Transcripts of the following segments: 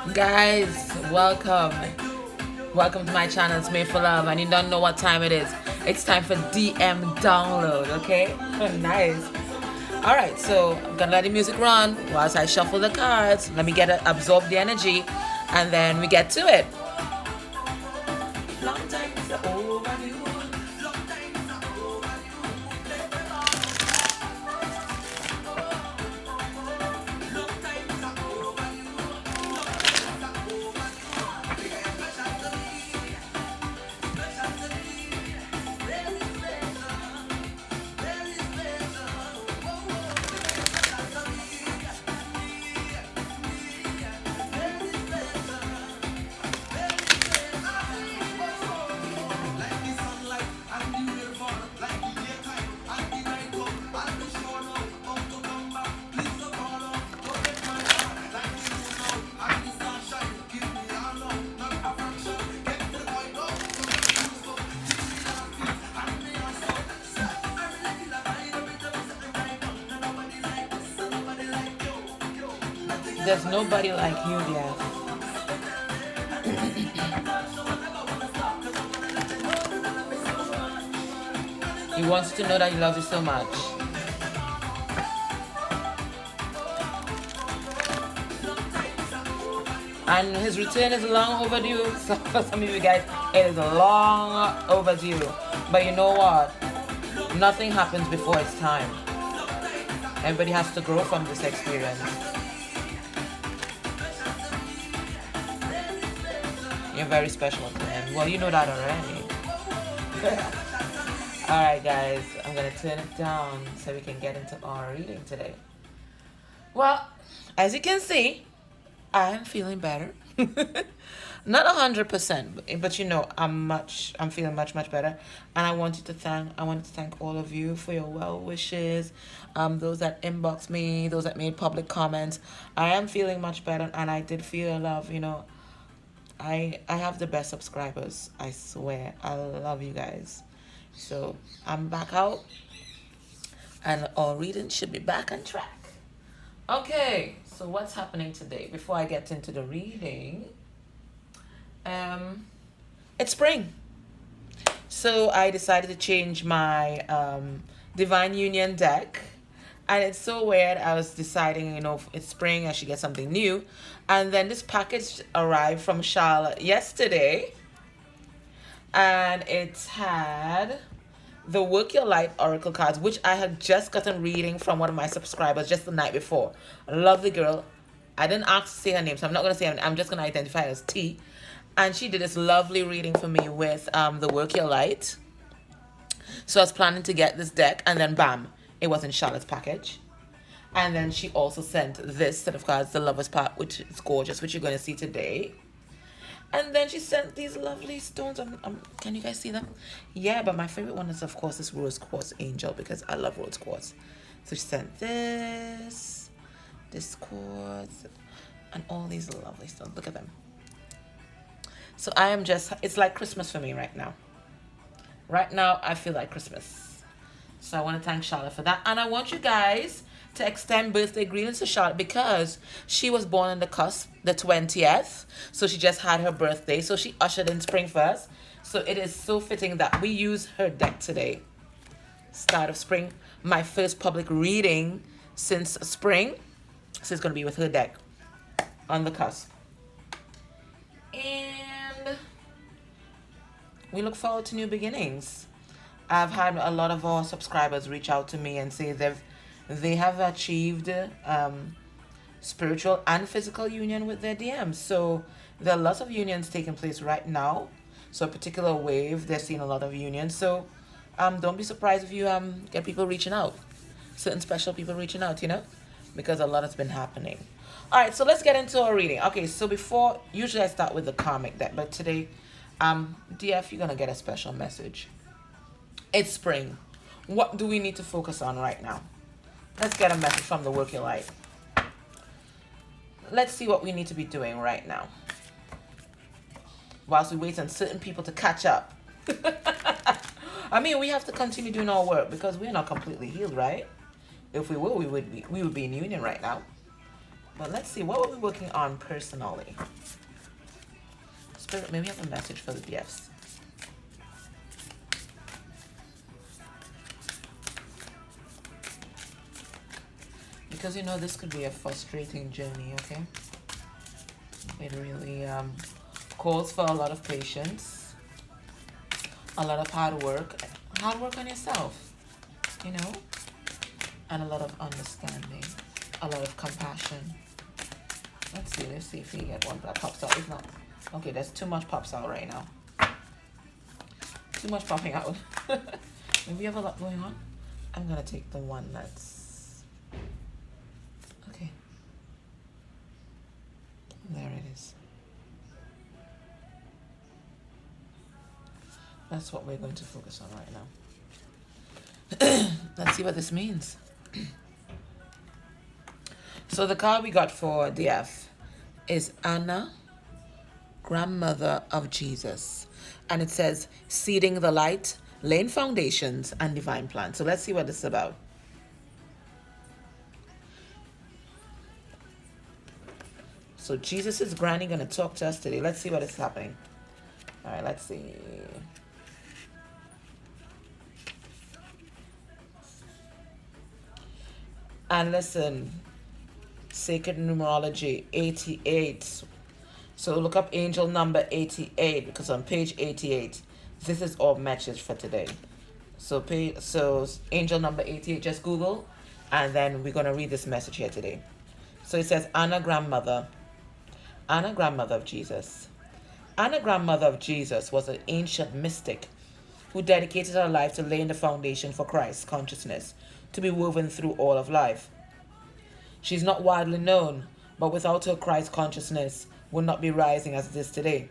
Guys, welcome. Welcome to my channel. It's Made for Love, and you don't know what time it is. It's time for DM download, okay? Nice. Alright, so I'm gonna let the music run whilst I shuffle the cards. Let me absorb the energy, and then we get to it. Long time is overdue. There's nobody like you, dear. He wants to know that he loves you so much. And his return is long overdue. So for some of you guys, it is long overdue. But you know what? Nothing happens before it's time. Everybody has to grow from this experience. You're very special to him. Well, you know that already. Alright guys, I'm going to turn it down so we can get into our reading today. Well, as you can see, I am feeling better. Not 100%, but you know, I'm feeling much better. And I wanted to thank all of you for your well wishes. Those that inboxed me, those that made public comments. I am feeling much better, and I did feel love, you know. I have the best subscribers, I swear. I love you guys. So I'm back out, and our reading should be back on track. Okay, so what's happening today? Before I get into the reading, it's spring. So I decided to change my Divine Union deck. And it's so weird. I was deciding, you know, it's spring, I should get something new. And then this package arrived from Charlotte yesterday. And it had the Work Your Light Oracle cards, which I had just gotten reading from one of my subscribers just the night before. A lovely girl. I didn't ask to say her name, so I'm not going to say her name. I'm just going to identify her as T. And she did this lovely reading for me with the Work Your Light. So I was planning to get this deck, and then bam. It was in Charlotte's package. And then she also sent this set of cards, the Lover's Path, which is gorgeous, which you're going to see today. And then she sent these lovely stones. Can you guys see them? Yeah, but my favorite one is, of course, this Rose Quartz Angel, because I love Rose Quartz. So she sent this quartz, and all these lovely stones. Look at them. So I am it's like Christmas for me right now. Right now, I feel like Christmas. So I want to thank Charlotte for that. And I want you guys to extend birthday greetings to Charlotte, because she was born on the cusp, the 20th. So she just had her birthday. So she ushered in spring first. So it is so fitting that we use her deck today. Start of spring. My first public reading since spring. So it's going to be with her deck on the cusp. And we look forward to new beginnings. I've had a lot of our subscribers reach out to me and say they have achieved spiritual and physical union with their DMs. So there are lots of unions taking place right now. So a particular wave, they're seeing a lot of unions. So don't be surprised if you get people reaching out. Certain special people reaching out, you know, because a lot has been happening. All right, so let's get into our reading. Okay, so usually I start with the karmic deck, but today, DF, you're going to get a special message. It's spring. What do we need to focus on right now? Let's get a message from the Work Your Light. Let's see what we need to be doing right now, whilst we wait on certain people to catch up. I mean, we have to continue doing our work because we're not completely healed, right? If we were, we would be in union right now. But let's see, what are we working on personally? Spirit, maybe have a message for the BFs. Because you know this could be a frustrating journey, okay? It really calls for a lot of patience, a lot of hard work on yourself, you know, and a lot of understanding, a lot of compassion. Let's see if we get one that pops out. If not, okay, there's too much pops out right now. Too much popping out. Maybe we have a lot going on. I'm gonna take the one that's okay. There it is. That's what we're going to focus on right now. Let's see what this means. So the card we got for DF is Anna, grandmother of Jesus. And it says, seeding the light, laying foundations, and divine plan. So let's see what this is about. So Jesus' granny going to talk to us today. Let's see what is happening. All right, let's see. And listen, sacred numerology 88. So look up angel number 88, because on page 88, this is our message for today. So angel number 88, just Google, and then we're going to read this message here today. So it says, Anna, grandmother of Jesus. Anna, grandmother of Jesus, was an ancient mystic who dedicated her life to laying the foundation for Christ's consciousness to be woven through all of life. She's not widely known, but without her, Christ consciousness would not be rising as it is today.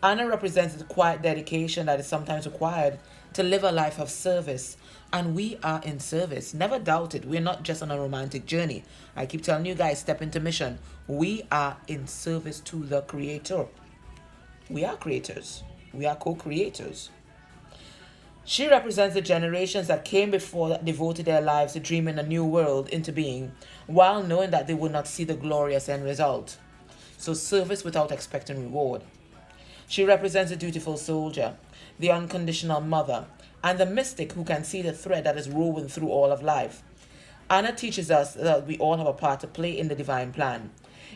Anna represents the quiet dedication that is sometimes required to live a life of service, and we are in service. Never doubt it. We're not just on a romantic journey. I keep telling you guys, step into mission. We are in service to the Creator. We are creators. We are co-creators. She represents the generations that came before that devoted their lives to dreaming a new world into being, while knowing that they would not see the glorious end result. So service without expecting reward. She represents the dutiful soldier, the unconditional mother, and the mystic who can see the thread that is woven through all of life. Anna teaches us that we all have a part to play in the divine plan.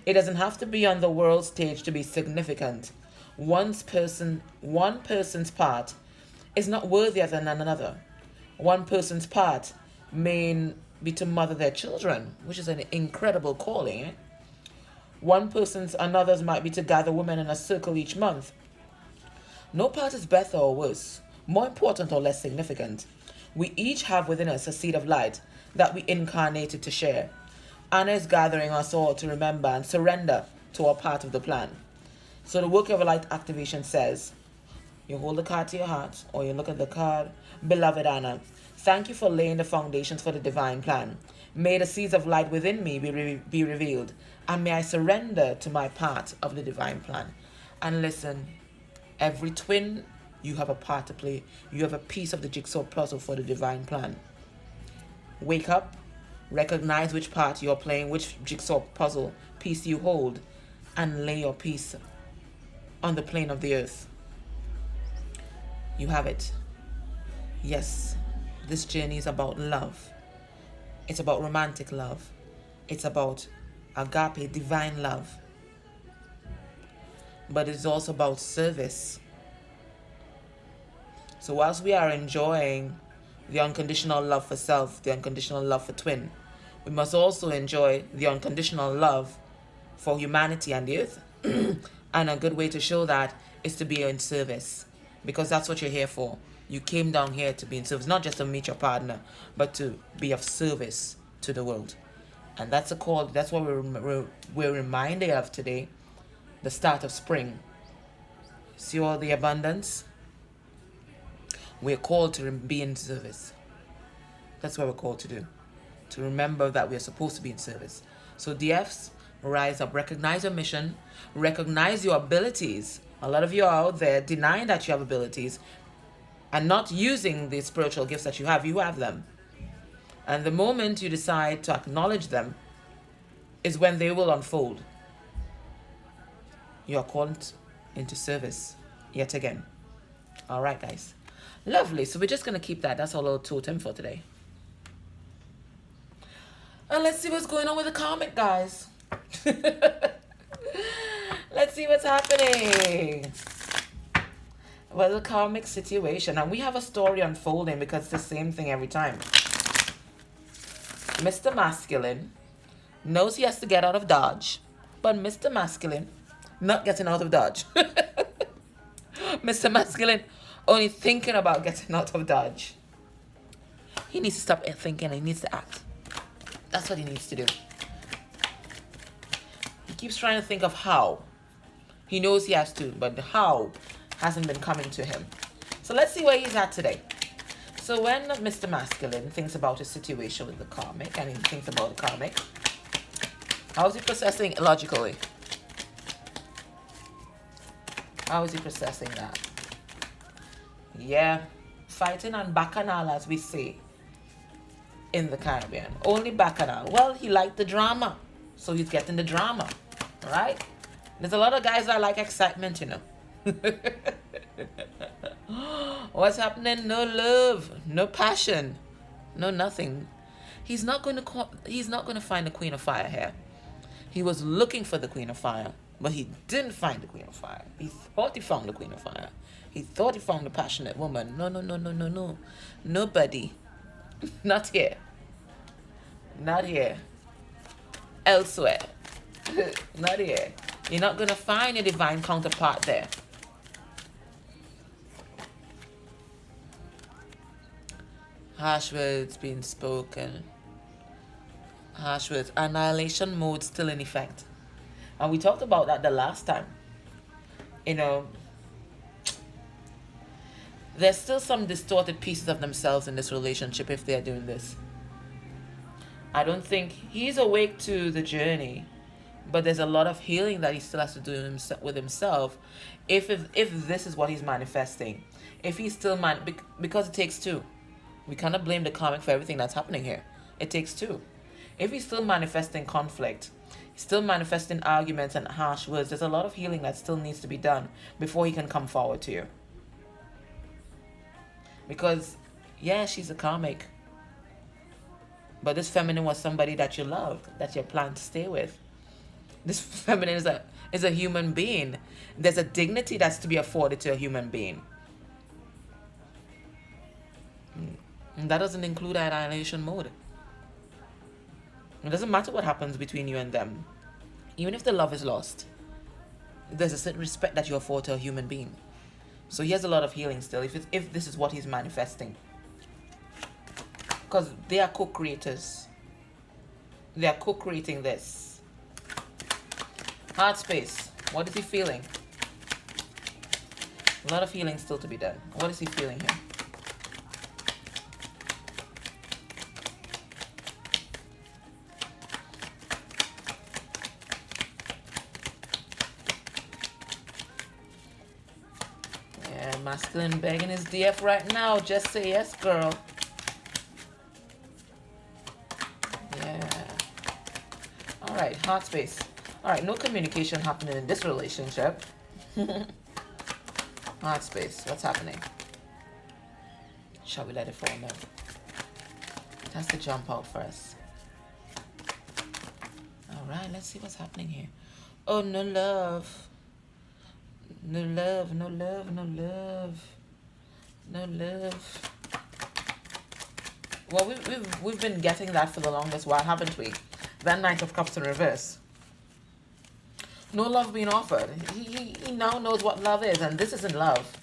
It doesn't have to be on the world stage to be significant. One person's part is not worthier than another. One person's part may be to mother their children, which is an incredible calling. Another's might be to gather women in a circle each month. No part is better or worse, more important or less significant. We each have within us a seed of light that we incarnated to share. Anna is gathering us all to remember and surrender to our part of the plan. So the work of a light activation says, you hold the card to your heart, or you look at the card. Beloved Anna, thank you for laying the foundations for the divine plan. May the seeds of light within me be revealed, and may I surrender to my part of the divine plan. And listen, every twin, you have a part to play. You have a piece of the jigsaw puzzle for the divine plan. Wake up, recognize which part you're playing, which jigsaw puzzle piece you hold, and lay your piece on the plane of the earth. You have it. Yes, this journey is about love. It's about romantic love. It's about agape, divine love. But it's also about service. So whilst we are enjoying the unconditional love for self, the unconditional love for twin, we must also enjoy the unconditional love for humanity and the earth. And a good way to show that is to be in service. Because that's what you're here for. You came down here to be in service, not just to meet your partner, but to be of service to the world. And that's a call. That's what we're reminded of today, the start of spring. See all the abundance? We're called to be in service. That's what we're called to do. To remember that we're supposed to be in service. So DFs, rise up, recognize your mission, recognize your abilities. A lot of you are out there denying that you have abilities and not using the spiritual gifts that you have. You have them. And the moment you decide to acknowledge them, is when they will unfold. You are called into service yet again. All right, guys. Lovely. So we're just going to keep that. That's our little totem for today. And let's see what's going on with the karmic, guys. Let's see what's happening. Well, the karmic situation. And we have a story unfolding because it's the same thing every time. Mr. Masculine knows he has to get out of Dodge. But Mr. Masculine not getting out of Dodge. Mr. Masculine only thinking about getting out of Dodge. He needs to stop thinking and he needs to act. That's what he needs to do. He keeps trying to think of how. He knows he has to, but the how hasn't been coming to him. So let's see where he's at today. So when Mr. Masculine thinks about his situation with the karmic, and he thinks about the karmic, how is he processing it logically? How is he processing that? Yeah, fighting on bacchanal, as we say in the Caribbean. Only bacchanal. Well, he liked the drama, so he's getting the drama, right? There's a lot of guys that like excitement, you know. What's happening? No love, no passion, no nothing. He's not going to find the Queen of Fire here. He was looking for the Queen of Fire, but he didn't find the Queen of Fire. He thought he found the Queen of Fire. He thought he found a passionate woman. No. Nobody. Not here. Not here. Elsewhere. Not here. You're not going to find a divine counterpart there. Harsh words being spoken. Harsh words. Annihilation mode still in effect. And we talked about that the last time. You know, there's still some distorted pieces of themselves in this relationship if they're doing this. I don't think he's awake to the journey, but there's a lot of healing that he still has to do with himself if this is what he's manifesting. If he's still because it takes two. We cannot blame the karmic for everything that's happening here. It takes two. If he's still manifesting conflict, still manifesting arguments and harsh words, there's a lot of healing that still needs to be done before he can come forward to you. Because, yeah, she's a karmic. But this feminine was somebody that you loved, that you planned to stay with. This feminine is a human being. There's a dignity that's to be afforded to a human being. And that doesn't include annihilation mode. It doesn't matter what happens between you and them. Even if the love is lost, there's a certain respect that you afford to a human being. So he has a lot of healing still, if this is what he's manifesting. Because they are co-creators. They are co-creating this. Heart space. What is he feeling? A lot of healing still to be done. What is he feeling here? Masculine begging his DF right now. Just say yes, girl. Yeah. All right, heart space. All right, no communication happening in this relationship. Heart space. What's happening? Shall we let it fall now? It has to jump out first. All right, let's see what's happening here. Oh, no love. No love, no love, no love, no love. Well, we've been getting that for the longest while, haven't we? That Knight of Cups in reverse. No love being offered. He now knows what love is, and this isn't love.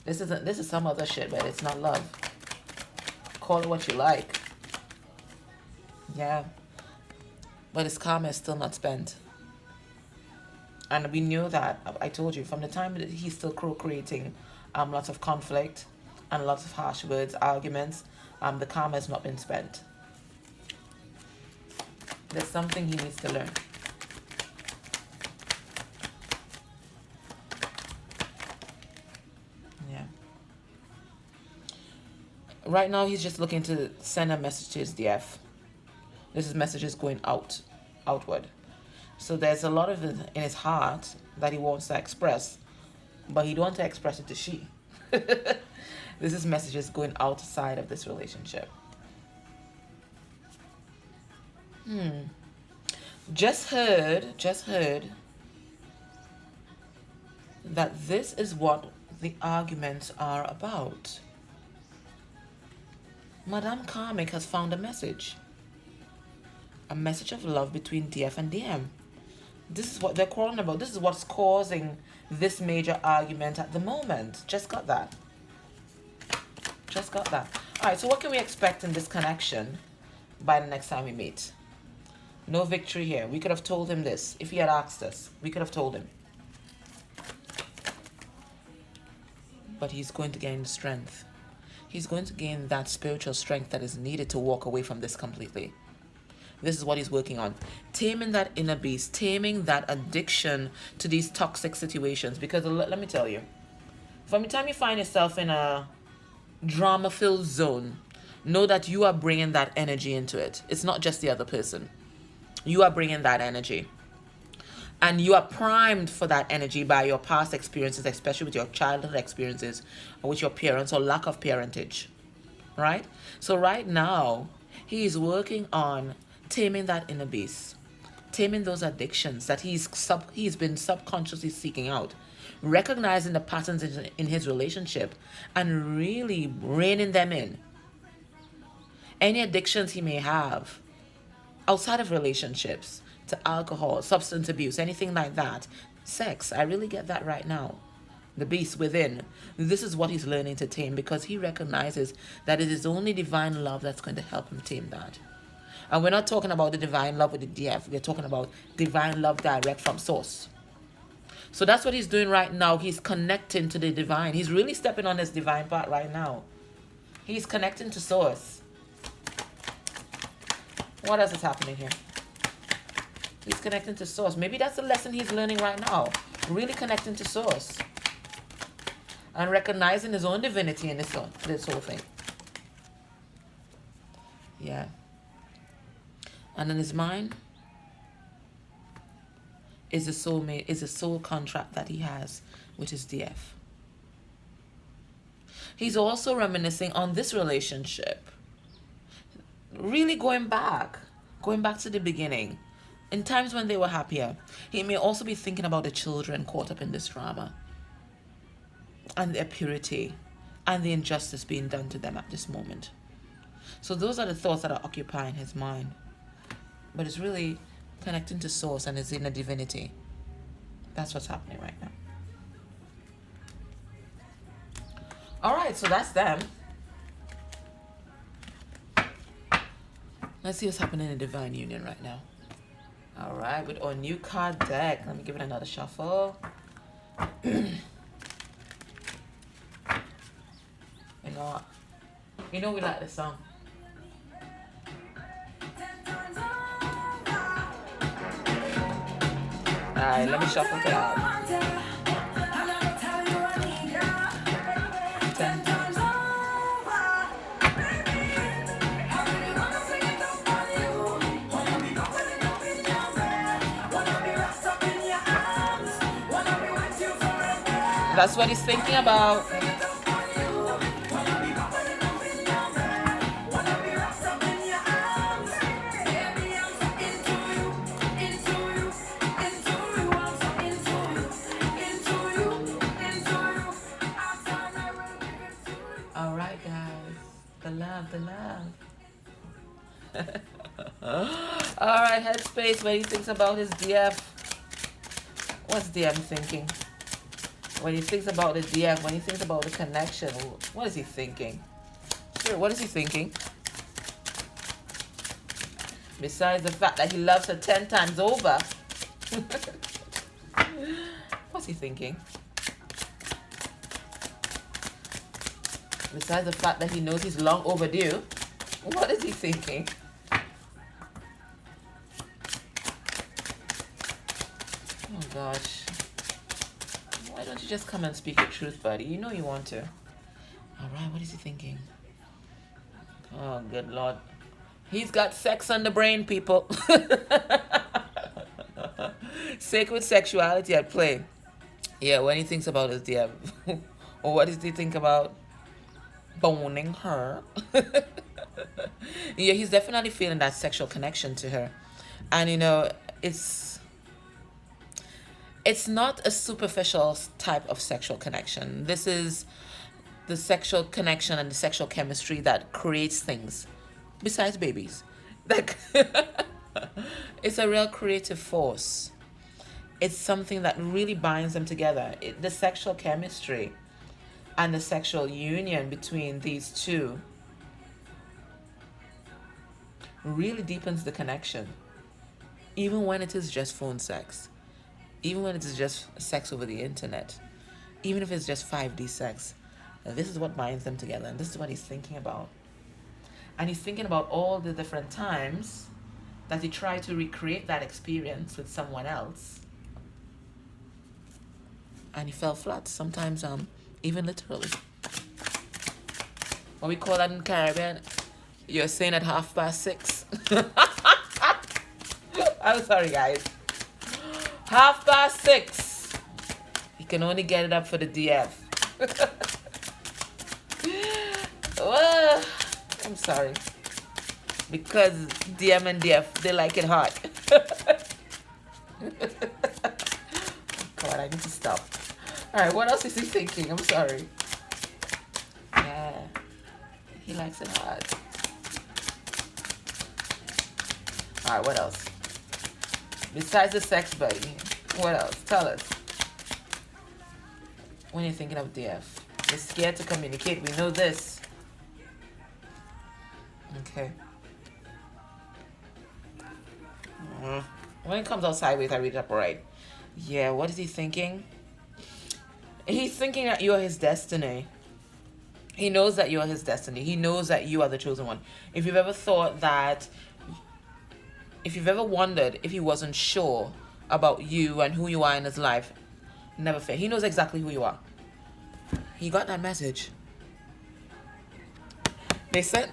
This is some other shit, but it's not love. Call it what you like. Yeah. But his karma is still not spent. And we knew that, I told you, from the time that he's still creating lots of conflict and lots of harsh words, arguments, the karma has not been spent. There's something he needs to learn. Yeah. Right now, he's just looking to send a message to his DF. This is messages going outward. So there's a lot of it in his heart that he wants to express, but he don't want to express it to she. This is messages going outside of this relationship. Just heard that this is what the arguments are about. Madame Karmic has found a message of love between DF and DM. This is what they're quarreling about. This is what's causing this major argument at the moment. Just got that. All right, so what can we expect in this connection by the next time we meet? No victory here. We could have told him this. If he had asked us, we could have told him. But he's going to gain strength. He's going to gain that spiritual strength that is needed to walk away from this completely. This is what he's working on. Taming that inner beast. Taming that addiction to these toxic situations. Because let me tell you, from the time you find yourself in a drama-filled zone, know that you are bringing that energy into it. It's not just the other person. You are bringing that energy. And you are primed for that energy by your past experiences, especially with your childhood experiences, or with your parents or lack of parentage. Right? So right now, he is working on taming that inner beast. Taming those addictions that he's been subconsciously seeking out. Recognizing the patterns in his relationship and really reining them in. Any addictions he may have outside of relationships, to alcohol, substance abuse, anything like that. Sex, I really get that right now. The beast within. This is what he's learning to tame because he recognizes that it is only divine love that's going to help him tame that. And we're not talking about the divine love with the DF. We're talking about divine love direct from source. So that's what he's doing right now. He's connecting to the divine. He's really stepping on his divine part right now. He's connecting to source. What else is happening here? He's connecting to source. Maybe that's the lesson he's learning right now. Really connecting to source. And recognizing his own divinity in this whole thing. Yeah. And in his mind is the soulmate, is the soul contract that he has with his DF. He's also reminiscing on this relationship. Really going back to the beginning. In times when they were happier. He may also be thinking about the children caught up in this drama. And their purity. And the injustice being done to them at this moment. So those are the thoughts that are occupying his mind. But it's really connecting to source and his inner divinity. That's what's happening right now. Alright, so that's them. Let's see what's happening in Divine Union right now. Alright, with our new card deck. Let me give it another shuffle. You know we like this song. Alright, let me shuffle it out. That's what he's thinking about. All right, guys. The love. All right, headspace. What he thinks about his DF. What's DF thinking? When he thinks about the DF, when he thinks about the connection, what is he thinking? Sure, what is he thinking? Besides the fact that he loves her 10 times over. What's he thinking? Besides the fact that he knows he's long overdue, what is he thinking? Oh gosh. Why don't you just come and speak your truth, buddy? You know you want to. Alright, what is he thinking? Oh, good Lord. He's got sex on the brain, people. Sacred sexuality at play. Yeah, when he thinks about his DM. Or what does he think about? Boning her. Yeah, he's definitely feeling that sexual connection to her. And you know, it's not a superficial type of sexual connection. This is the sexual connection and the sexual chemistry that creates things besides babies. Like it's a real creative force. It's something that really binds them together. The sexual chemistry and the sexual union between these two really deepens the connection, even when it is just phone sex, even when it is just sex over the internet, even if it's just 5D sex. This is what binds them together, and this is what he's thinking about. And he's thinking about all the different times that he tried to recreate that experience with someone else, and he fell flat, sometimes even literally. What we call that in Caribbean, you're saying at 6:30. I'm sorry, guys. 6:30. He can only get it up for the DF. Well, I'm sorry. Because DM and DF, they like it hot. God, I need to stop. Alright, what else is he thinking? I'm sorry. Yeah. He likes it hot. Alright, what else? Besides the sex buddy, what else? Tell us. When you're thinking of DF. You're scared to communicate. We know this. Okay. When it comes out sideways, I read it up right. Yeah, what is he thinking? He's thinking that you are his destiny. He knows that you are his destiny. He knows that you are the chosen one. If you've ever thought that, if you've ever wondered if he wasn't sure about you and who you are in his life, never fear. He knows exactly who you are. He got that message. They sent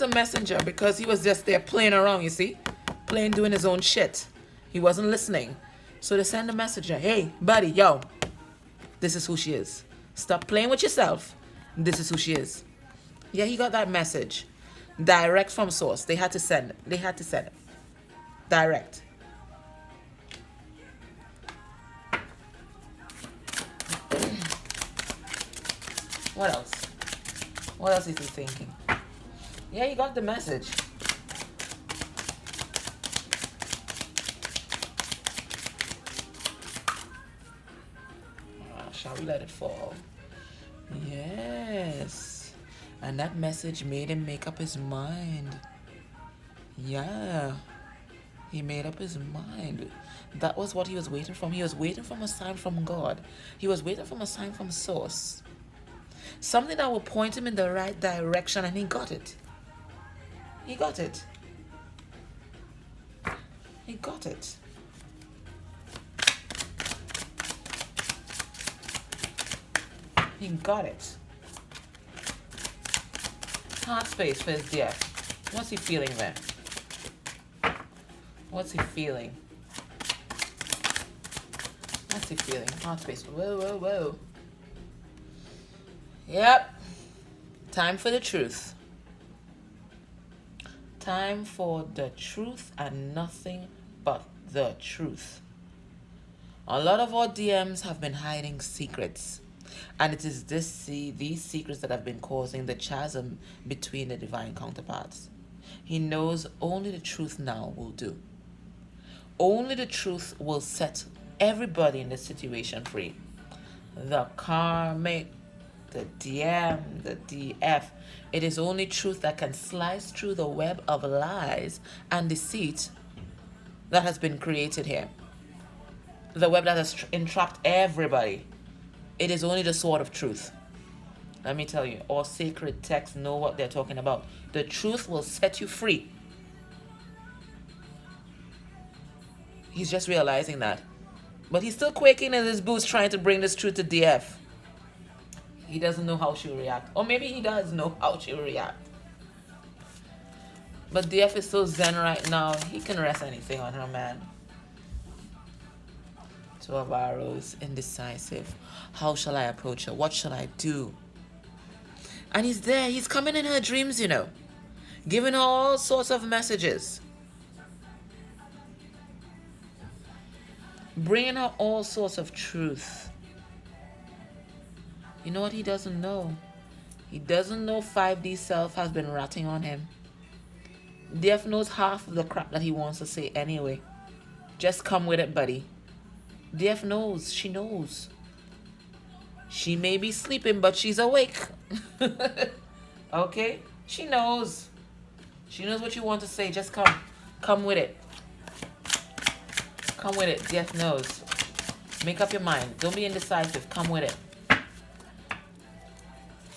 a messenger because he was just there playing around, you see? Playing, doing his own shit. He wasn't listening. So they send a messenger. Hey, buddy, yo. This is who she is. Stop playing with yourself. This is who she is. Yeah, he got that message. Direct from source. They had to send it. They had to send it. Direct. What else? What else is he thinking? Yeah, he got the message. Shall we let it fall? Yes. And that message made him make up his mind. Yeah. He made up his mind. That was what he was waiting for. He was waiting for a sign from God. He was waiting for a sign from source. Something that will point him in the right direction, and he got it. He got it. He got it. He got it. Heart space for his dear. What's he feeling there? What's he feeling? What's he feeling? Heart space. Whoa, whoa, whoa. Yep. Time for the truth. Time for the truth and nothing but the truth. A lot of our DMs have been hiding secrets. And it is these secrets that have been causing the chasm between the divine counterparts. He knows only the truth now will do. Only the truth will set everybody in the situation free. The karmic, the DM, the DF. It is only truth that can slice through the web of lies and deceit that has been created here. The web that has entrapped everybody. It is only the sword of truth. Let me tell you, all sacred texts know what they're talking about. The truth will set you free. He's just realizing that. But he's still quaking in his boots trying to bring this truth to DF. He doesn't know how she'll react. Or maybe he does know how she'll react. But DF is so zen right now. He can rest anything on her, man. 12 arrows, indecisive. How shall I approach her? What shall I do? And he's there. He's coming in her dreams, you know. Giving her all sorts of messages. Bringing her all sorts of truth. You know what he doesn't know? He doesn't know 5D self has been ratting on him. DF knows half of the crap that he wants to say anyway. Just come with it, buddy. DF knows. She knows. She may be sleeping, but she's awake. Okay? She knows. She knows what you want to say. Just come. Come with it. Come with it. DF knows. Make up your mind. Don't be indecisive. Come with it.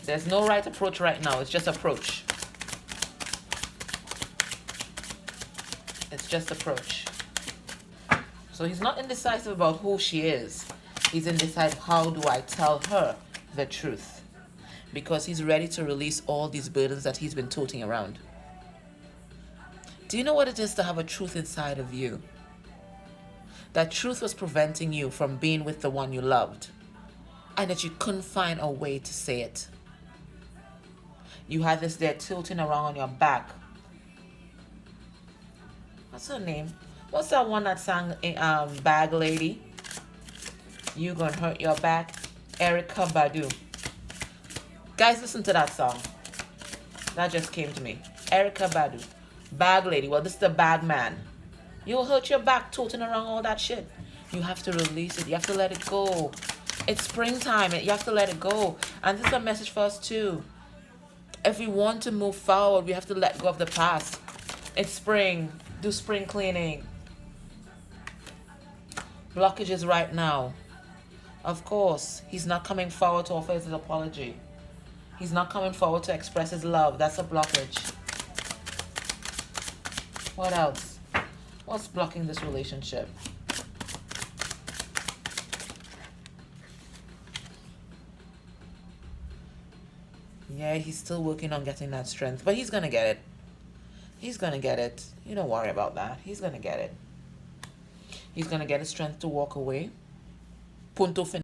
There's no right approach right now. It's just approach. It's just approach. So he's not indecisive about who she is. He's indecisive, how do I tell her the truth? Because he's ready to release all these burdens that he's been toting around. Do you know what it is to have a truth inside of you? That truth was preventing you from being with the one you loved. And that you couldn't find a way to say it. You had this there tilting around on your back. What's her name? What's that one that sang Bag Lady? You Gonna Hurt Your Back? Erykah Badu. Guys, listen to that song. That just came to me. Erykah Badu. Bag Lady. Well, this is the bag man. You'll hurt your back toting around all that shit. You have to release it. You have to let it go. It's springtime. You have to let it go. And this is a message for us too. If we want to move forward, we have to let go of the past. It's spring. Do spring cleaning. Blockages right now. Of course, he's not coming forward to offer his apology. He's not coming forward to express his love. That's a blockage. What else? What's blocking this relationship? Yeah, he's still working on getting that strength, but he's gonna get it. He's gonna get it. You don't worry about that. He's gonna get it. He's gonna get his strength to walk away. Punto final.